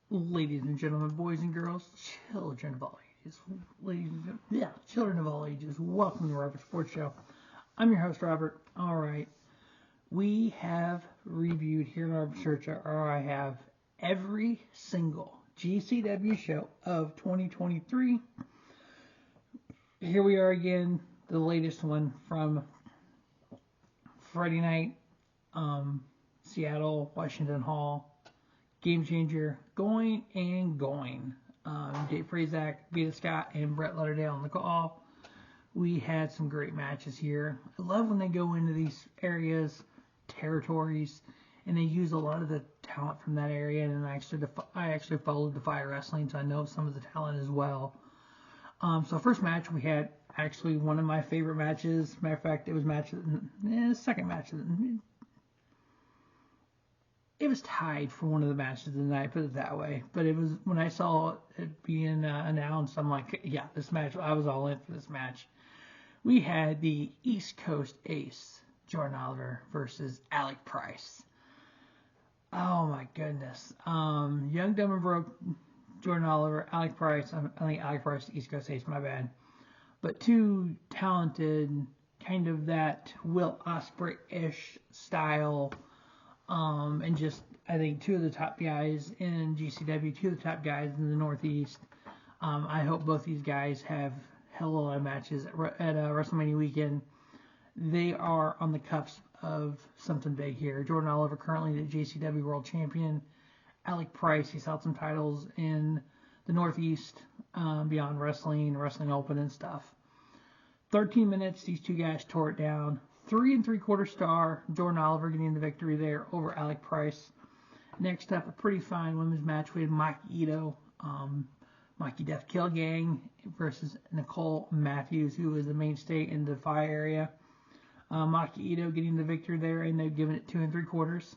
Ladies and gentlemen, boys and girls, children of all ages, children of all ages, welcome to the Robert Sports Show. I'm your host, Robert. All right, we have reviewed here in our research, or I have every single GCW show of 2023. Here we are again, the latest one from Friday night, Seattle, Washington Hall. Game changer, going and going. Jay Frazak, Vita Scott, and Brett Lauderdale on the call. We had some great matches here. I love when they go into these areas, territories, and they use a lot of the talent from that area. And I actually followed the Fire Wrestling, so I know some of the talent as well. So first match we had actually one of my favorite matches. Matter of fact, it was second match. It was tied for one of the matches of the night, put it that way. But it was, when I saw it being announced, I'm like, yeah, this match, I was all in for this match. We had the East Coast Ace, Jordan Oliver versus Alec Price. Oh my goodness. Young, Dumb and Broke, Jordan Oliver, Alec Price. I think Alec Price, East Coast Ace, my bad. But two talented, kind of that Will Ospreay-ish style. And just, I think, two of the top guys in GCW, two of the top guys in the Northeast. I hope both these guys have hell of a lot of matches at WrestleMania weekend. They are on the cusp of something big here. Jordan Oliver, currently the GCW World Champion. Alec Price, he's held some titles in the Northeast, Beyond Wrestling, Wrestling Open and stuff. 13 minutes, these two guys tore it down. 3 3/4 star, Jordan Oliver getting the victory there over Alec Price. Next up, a pretty fine women's match. We had Maki Itoh, Maki Death Kill Gang versus Nicole Matthews, who was the mainstay in the Defy area. Maki Itoh getting the victory there, and they're giving it 2 3/4.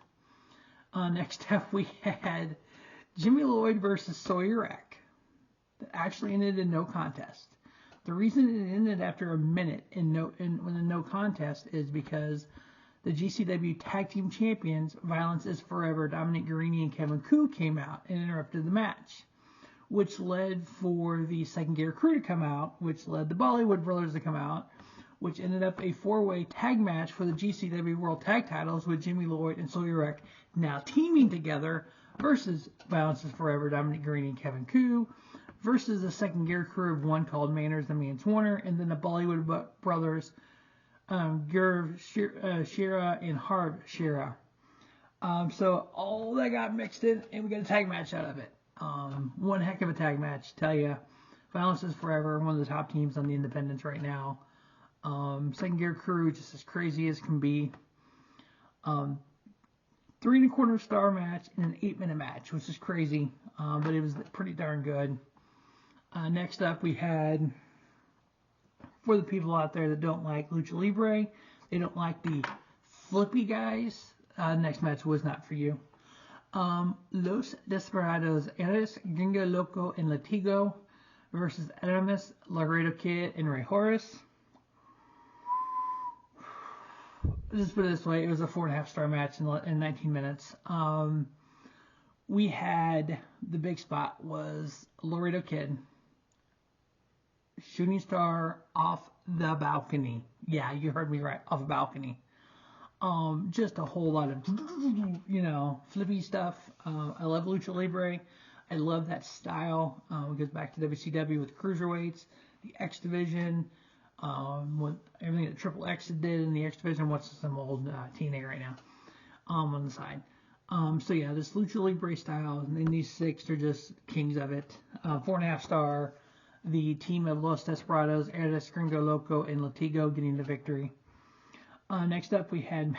Next up, we had Jimmy Lloyd versus Sawyer. That actually ended in no contest. The reason it ended after a minute in the no contest is because the GCW Tag Team Champions, Violence is Forever, Dominic, Garrini, and Kevin Koo came out and interrupted the match, which led for the Second Gear Crew to come out, which led the Bollywood Brothers to come out, which ended up a 4-way tag match for the GCW World Tag Titles with Jimmy Lloyd and Sawyer now teaming together versus Violence is Forever, Dominic, Garrini, and Kevin Koo, versus the Second Gear Crew of one called Manders and Mance, and then the Bollywood Brothers, Gurv, Sheik, and Harv, Sihra. So all that got mixed in, and we got a tag match out of it. One heck of a tag match, tell ya. Violence is Forever, one of the top teams on the independents right now. Second Gear Crew, just as crazy as can be. 3 1/4 star match and an 8-minute match, which is crazy, but it was pretty darn good. Next up, we had, for the people out there that don't like Lucha Libre, they don't like the flippy guys, next match was not for you. Los Desperados, Arez, Gringo, Loco, and Latigo versus Aramis, Laredo Kid, and Horus. Just put it this way, it was a 4.5 star match in 19 minutes. We had, the big spot was Laredo Kid, shooting star off the balcony. Yeah, you heard me right, off a balcony. Just a whole lot of, flippy stuff. I love Lucha Libre. I love that style. It goes back to WCW with cruiserweights, the X Division, with everything that Triple X did in the X Division. What's some old TNA right now on the side. So yeah, this Lucha Libre style, and then these 6 are just kings of it. 4.5 star. The team of Los Desperados, Arez, Gringo, Loco, and Latigo getting the victory. Next up, we had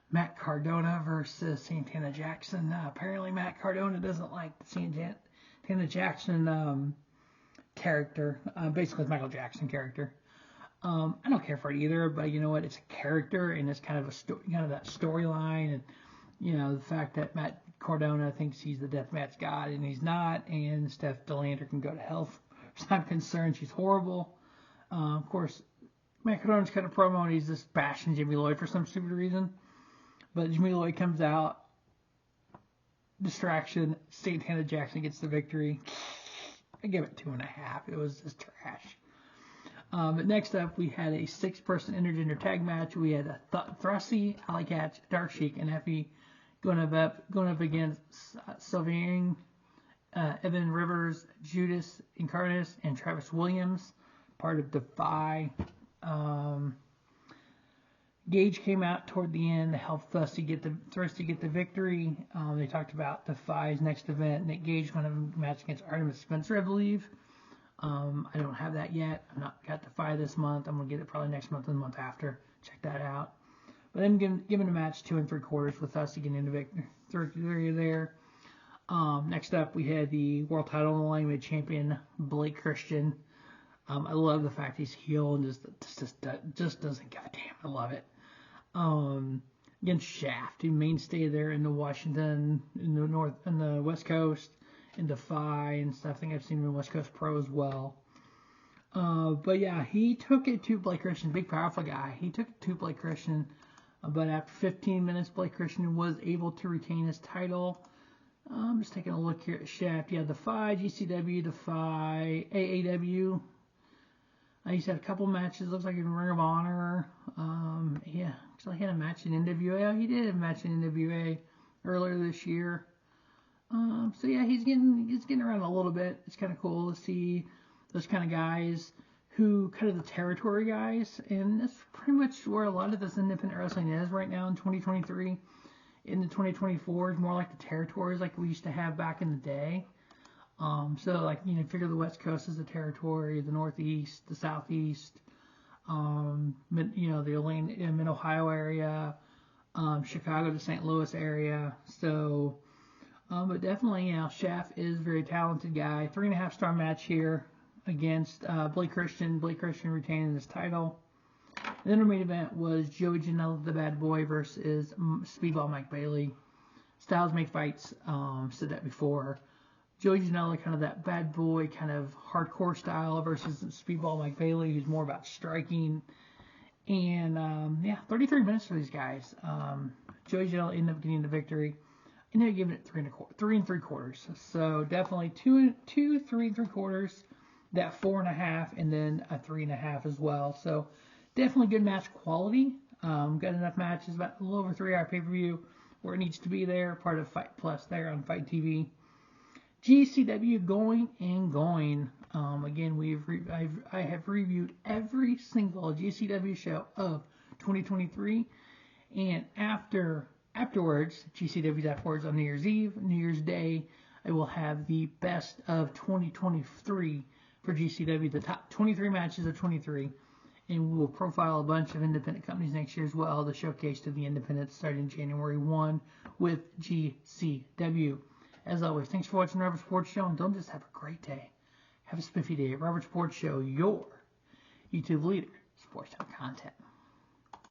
Matt Cardona versus Santana Jackson. Apparently, Matt Cardona doesn't like the Santana Jackson character. Basically, it's Michael Jackson character. I don't care for it either, but you know what? It's a character, and it's kind of that storyline, and the fact that Matt Cardona thinks he's the deathmatch god, and he's not, and Steph DeLander can go to hell. As far as I'm concerned, she's horrible. Of course, Matt Cardona's kind of promo, and he's just bashing Jimmy Lloyd for some stupid reason. But Jimmy Lloyd comes out, distraction. Santana Jackson gets the victory. I give it 2.5. It was just trash. But next up, we had a 6-person intergender tag match. We had Thrussy, Alec, Katch, Dark Sheik, and Effy going up against Sawyer, Evan Rivers, Judas Incarnatus, and Travis Williams, part of Defy. Gage came out toward the end to help Thrussy get the victory. They talked about Defy's next event. Nick Gage going to match against Aramis Spencer, I believe. I don't have that yet. I've not got Defy this month. I'm going to get it probably next month and the month after. Check that out. But then giving a match 2 3/4 with Thrussy getting the victory there. Next up, we had the world title on the line with champion Blake Christian. I love the fact he's heel and just doesn't give a damn. I love it. Against Shaft, he mainstay there in the Washington, in the West Coast, in Defy and stuff. I think I've seen him in West Coast Pro as well. But yeah, he took it to Blake Christian, big powerful guy. He took it to Blake Christian, but after 15 minutes, Blake Christian was able to retain his title. I'm just taking a look here at Shaft. Yeah, Defy, GCW, Defy, AAW. He's had a couple matches. Looks like in Ring of Honor. Yeah, looks like he had a match in NWA. Oh, he did have a match in NWA earlier this year. So yeah, he's getting around a little bit. It's kind of cool to see those kind of guys who kind of the territory guys, and that's pretty much where a lot of this independent wrestling is right now in 2023. Into 2024 is more like the territories like we used to have back in the day. So like, figure the West Coast is the territory, the Northeast, the Southeast, the Mid-Ohio area, Chicago to St. Louis area. So, but definitely, Shaft is a very talented guy. 3.5-star match here against Blake Christian. Blake Christian retaining his title. And then our main event was Joey Janela, the bad boy, versus Speedball Mike Bailey. Styles make fights. Said that before. Joey Janela, kind of that bad boy, kind of hardcore style, versus Speedball Mike Bailey, who's more about striking. And 33 minutes for these guys. Joey Janela ended up getting the victory. Ended up giving it 3 3/4. So definitely 2 3 3/4. That 4.5, and then a 3.5 as well. So definitely good match quality. Got enough matches, about a little over 3-hour pay-per-view where it needs to be there. Part of Fight Plus there on Fight TV. GCW going and going. Again, I have reviewed every single GCW show of 2023, and afterwards, GCW's afterwards on New Year's Eve, New Year's Day, I will have the best of 2023 for GCW, the top 23 matches of 23. And we will profile a bunch of independent companies next year as well, the showcase to the independents starting January 1 with GCW. As always, thanks for watching Robert Sports Show, and don't just have a great day. Have a spiffy day at Robert Sports Show, your YouTube leader, sports talk content.